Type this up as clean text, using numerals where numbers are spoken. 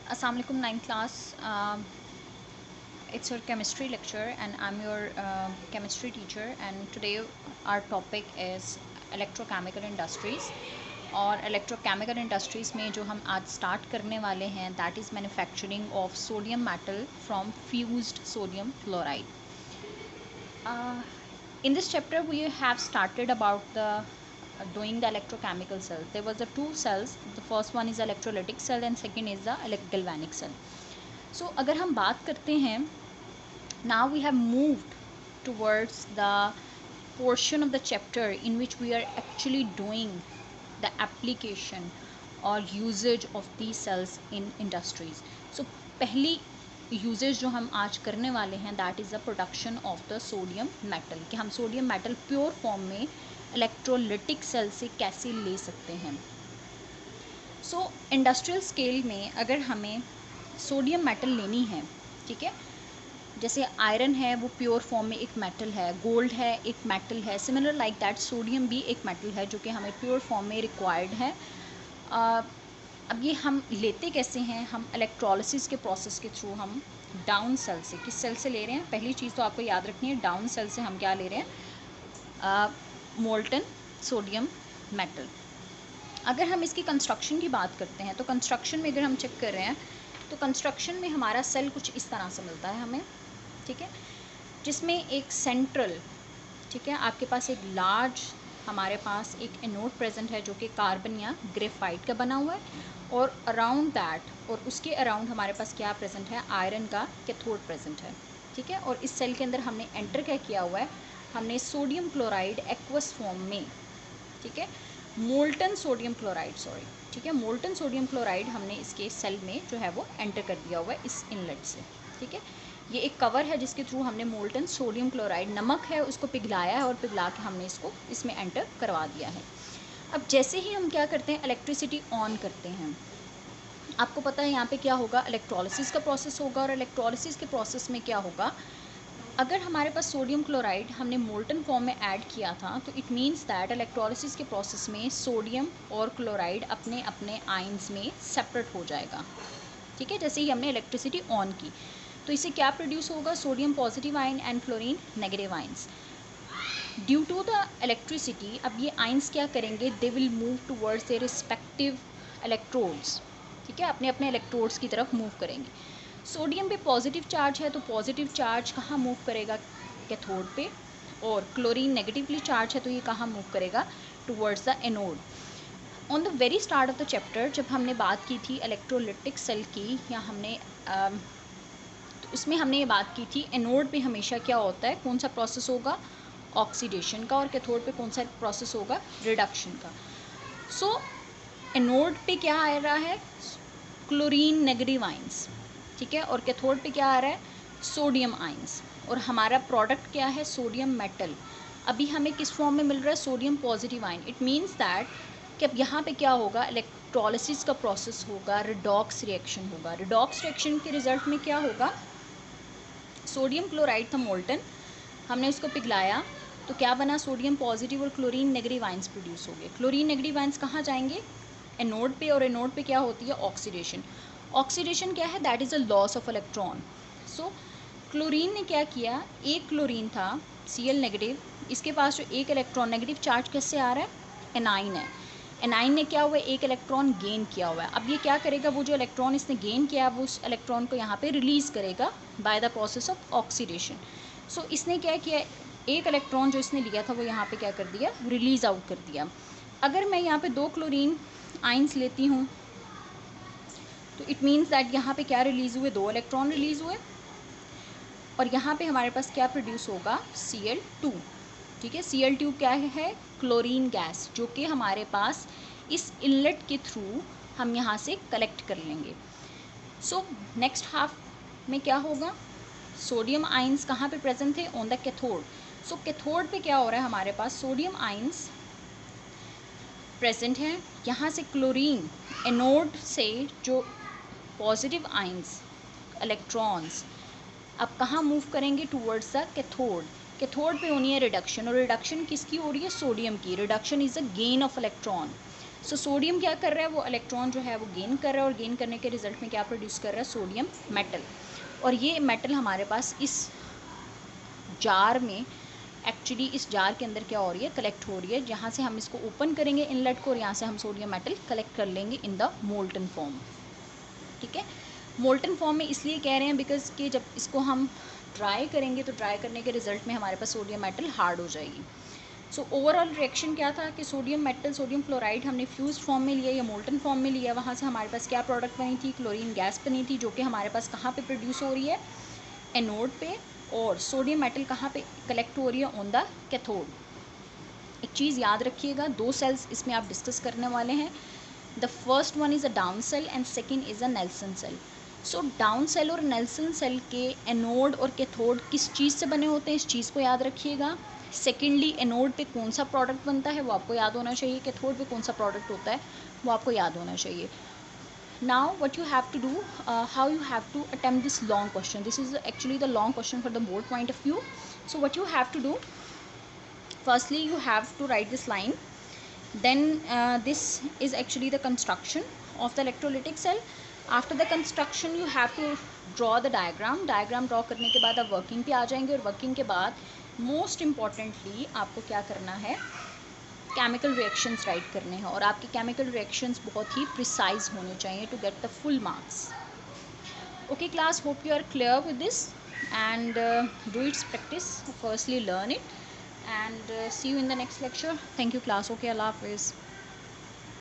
Assalamu alaikum, ninth class. It's your chemistry lecture, and I'm your chemistry teacher. And today our topic is electrochemical industries. और electrochemical industries में जो हम आज start करने वाले हैं, that is manufacturing of sodium metal from fused sodium fluoride. In this chapter, we have started about the doing the electrochemical cells. There was the two cells. The first one is electrolytic cell and second is the galvanic cell. So अगर हम बात करते हैं, now we have moved towards the portion of the chapter in which we are actually doing the application or usage of these cells in industries. So पहली usage जो हम आज करने वाले हैं that is the production of the sodium metal, कि हम sodium metal pure form में इलेक्ट्रोलिटिक सेल से कैसे ले सकते हैं. सो इंडस्ट्रियल स्केल में अगर हमें सोडियम मेटल लेनी है, ठीक है, जैसे आयरन है वो प्योर फॉर्म में एक मेटल है, गोल्ड है एक मेटल है, सिमिलर लाइक दैट सोडियम भी एक मेटल है जो कि हमें प्योर फॉर्म में रिक्वायर्ड है. अब ये हम लेते कैसे हैं, हम इलेक्ट्रोलिसिस के प्रोसेस के थ्रू हम डाउन सेल से, किस सेल से ले रहे हैं, पहली चीज़ तो आपको याद रखनी है, डाउन सेल से हम क्या ले रहे हैं, मोल्टन सोडियम मेटल. अगर हम इसकी कंस्ट्रक्शन की बात करते हैं तो कंस्ट्रक्शन में अगर हम चेक कर रहे हैं तो कंस्ट्रक्शन में हमारा सेल कुछ इस तरह से मिलता है हमें, ठीक है, जिसमें एक सेंट्रल, ठीक है, आपके पास एक लार्ज, हमारे पास एक एनोड प्रेजेंट है जो कि कार्बन या ग्रेफाइट का बना हुआ है, और अराउंड दैट और उसके अराउंड हमारे पास क्या प्रेजेंट है, आयरन का कैथोड प्रेजेंट है, ठीक है. और इस सेल के अंदर हमने एंटर क्या किया हुआ है, हमने सोडियम क्लोराइड एक्वस फॉर्म में, ठीक है, मोल्टन सोडियम क्लोराइड, सॉरी, ठीक है, मोल्टन सोडियम क्लोराइड हमने इसके सेल में जो है वो एंटर कर दिया हुआ है इस इनलेट से, ठीक है. ये एक कवर है जिसके थ्रू हमने मोल्टन सोडियम क्लोराइड, नमक है उसको पिघलाया है और पिघला के हमने इसको इसमें एंटर करवा दिया है. अब जैसे ही हम क्या करते हैं, इलेक्ट्रिसिटी ऑन करते हैं, आपको पता है यहाँ पे क्या होगा, इलेक्ट्रोलिसिस का प्रोसेस होगा. और इलेक्ट्रोलिसिस के प्रोसेस में क्या होगा, अगर हमारे पास सोडियम क्लोराइड हमने मोल्टन फॉर्म में ऐड किया था तो इट मीन्स दैट इलेक्ट्रोलिसिस के प्रोसेस में सोडियम और क्लोराइड अपने अपने आयंस में सेपरेट हो जाएगा, ठीक है. जैसे ही हमने इलेक्ट्रिसिटी ऑन की तो इससे क्या प्रोड्यूस होगा, sodium positive ion and chlorine negative ions. Due to the electricity अब ये आयंस क्या करेंगे, they will move towards their respective electrodes, ठीक है, अपने अपने इलेक्ट्रोड्स की तरफ मूव करेंगे. सोडियम पे पॉजिटिव चार्ज है तो पॉजिटिव चार्ज कहाँ मूव करेगा, कैथोड पे, और क्लोरीन नेगेटिवली चार्ज है तो ये कहाँ मूव करेगा, towards the anode. On the very start of the chapter जब हमने बात की थी इलेक्ट्रोलिटिक सेल की, या हमने तो उसमें हमने ये बात की थी एनोड पे हमेशा क्या होता है, कौन सा प्रोसेस होगा, ऑक्सीडेशन का, और कैथोड पे कौन सा प्रोसेस होगा, रिडक्शन का. सो एनोड पे क्या आ रहा है, क्लोरीन नेगेटिव आयंस, ठीक है, और कैथोड पे क्या आ रहा है, सोडियम आयंस, और हमारा प्रोडक्ट क्या है, सोडियम मेटल. अभी हमें किस फॉर्म में मिल रहा है, sodium positive ion. It means that कि अब यहाँ पे क्या होगा, इलेक्ट्रोलिसिस का प्रोसेस होगा, रिडॉक्स रिएक्शन होगा. रिडॉक्स रिएक्शन के रिजल्ट में क्या होगा, सोडियम क्लोराइड था मोल्टन, हमने उसको पिघलाया तो क्या बना, सोडियम पॉजिटिव और क्लोरीन नेगेटिव आयंस प्रोड्यूस हो गए. क्लोरीन नेगेटिव आयंस कहाँ जाएंगे, एनोड पे, और एनोड पे क्या होती है, ऑक्सीडेशन. ऑक्सीडेशन क्या है, that is a loss of electron. So chlorine ने क्या किया, एक क्लोरीन था Cl नेगेटिव, इसके पास जो एक इलेक्ट्रॉन नेगेटिव चार्ज किससे आ रहा है, एनाइन है. एनाइन ने क्या हुआ, एक इलेक्ट्रॉन गेन किया हुआ है. अब ये क्या करेगा, वो जो इलेक्ट्रॉन इसने गेन किया वो उस इलेक्ट्रॉन को यहाँ पे रिलीज़ करेगा by the process of oxidation. So इसने क्या किया, एक इलेक्ट्रॉन जो इसने लिया था वो यहाँ पे क्या कर दिया, रिलीज़ आउट कर दिया. अगर मैं यहाँ पे दो क्लोरीन आइंस लेती हूँ तो इट मीन्स दैट यहाँ पे क्या रिलीज़ हुए, दो इलेक्ट्रॉन रिलीज़ हुए, और यहाँ पे हमारे पास क्या प्रोड्यूस होगा, Cl2, ठीक है. Cl2 क्या है, क्लोरीन गैस, जो कि हमारे पास इस इनलेट के थ्रू हम यहाँ से कलेक्ट कर लेंगे. सो नेक्स्ट हाफ में क्या होगा, सोडियम आइंस कहाँ पे प्रेजेंट थे, on the cathode. So cathode पे क्या हो रहा है, हमारे पास सोडियम आइंस प्रेजेंट हैं, यहाँ से क्लोरीन एनोड से जो पॉजिटिव आइंस इलेक्ट्रॉन्स अब कहाँ मूव करेंगे, टूवर्ड्स द कैथोड. कैथोड पे होनी है रिडक्शन, और रिडक्शन किसकी हो रही है, सोडियम की. Reduction is a gain of electron. So sodium क्या कर रहा है, वो इलेक्ट्रॉन जो है वो गेन कर रहा है और गेन करने के रिजल्ट में क्या प्रोड्यूस कर रहा है, सोडियम मेटल। और ये मेटल हमारे पास इस जार में, एक्चुअली इस जार के अंदर क्या हो रही है, कलेक्ट हो रही है, जहाँ से हम इसको ओपन करेंगे इनलेट को और यहाँ से हम सोडियम मेटल कलेक्ट कर लेंगे इन द मोल्टन फॉर्म। ठीक है, मोल्टन फॉर्म में इसलिए कह रहे हैं बिकॉज कि जब इसको हम ड्राई करेंगे तो ड्राई करने के रिजल्ट में हमारे पास सोडियम मेटल हार्ड हो जाएगी। सो ओवरऑल रिएक्शन क्या था कि सोडियम मेटल, सोडियम फ्लोराइड हमने फ्यूज्ड फॉर्म में लिया या मोल्टन फॉर्म में लिया, वहाँ से हमारे पास क्या प्रोडक्ट बनी थी, क्लोरीन गैस बनी थी, जो कि हमारे पास कहाँ पे प्रोड्यूस हो रही है, एनोड पे, और सोडियम मेटल कहाँ पे कलेक्ट हो रही है, ऑन द कैथोड। एक चीज़ याद रखिएगा, दो सेल्स इसमें आप डिस्कस करने वाले हैं। The first one is a Daniell cell and second is a Nelson cell. So Daniell cell और नेल्सन सेल के एनोड और कैथोड किस चीज़ से बने होते हैं, इस चीज़ को याद रखिएगा। सेकेंडली, एनोड पे कौन सा प्रोडक्ट बनता है वो आपको याद होना चाहिए, कैथोड पे कौन सा प्रोडक्ट होता है वो आपको याद होना चाहिए। Now what you have to do, how you have to attempt this long question, this is actually the long question for the board point of view. So what you have to do, firstly you have to write this line, then this is actually the construction of the electrolytic cell. After the construction you have to draw the diagram draw करने के बाद आप working पे आ जाएंगे और working के बाद most importantly आपको क्या करना है, केमिकल रिएक्शंस राइट करने हैं और आपके केमिकल रिएक्शंस बहुत ही प्रिसाइज होने चाहिए to get the full marks. Okay class, hope you are clear with this and do its practice, firstly learn it and see you in the next lecture. Thank you class. Okay, Allah Hafiz.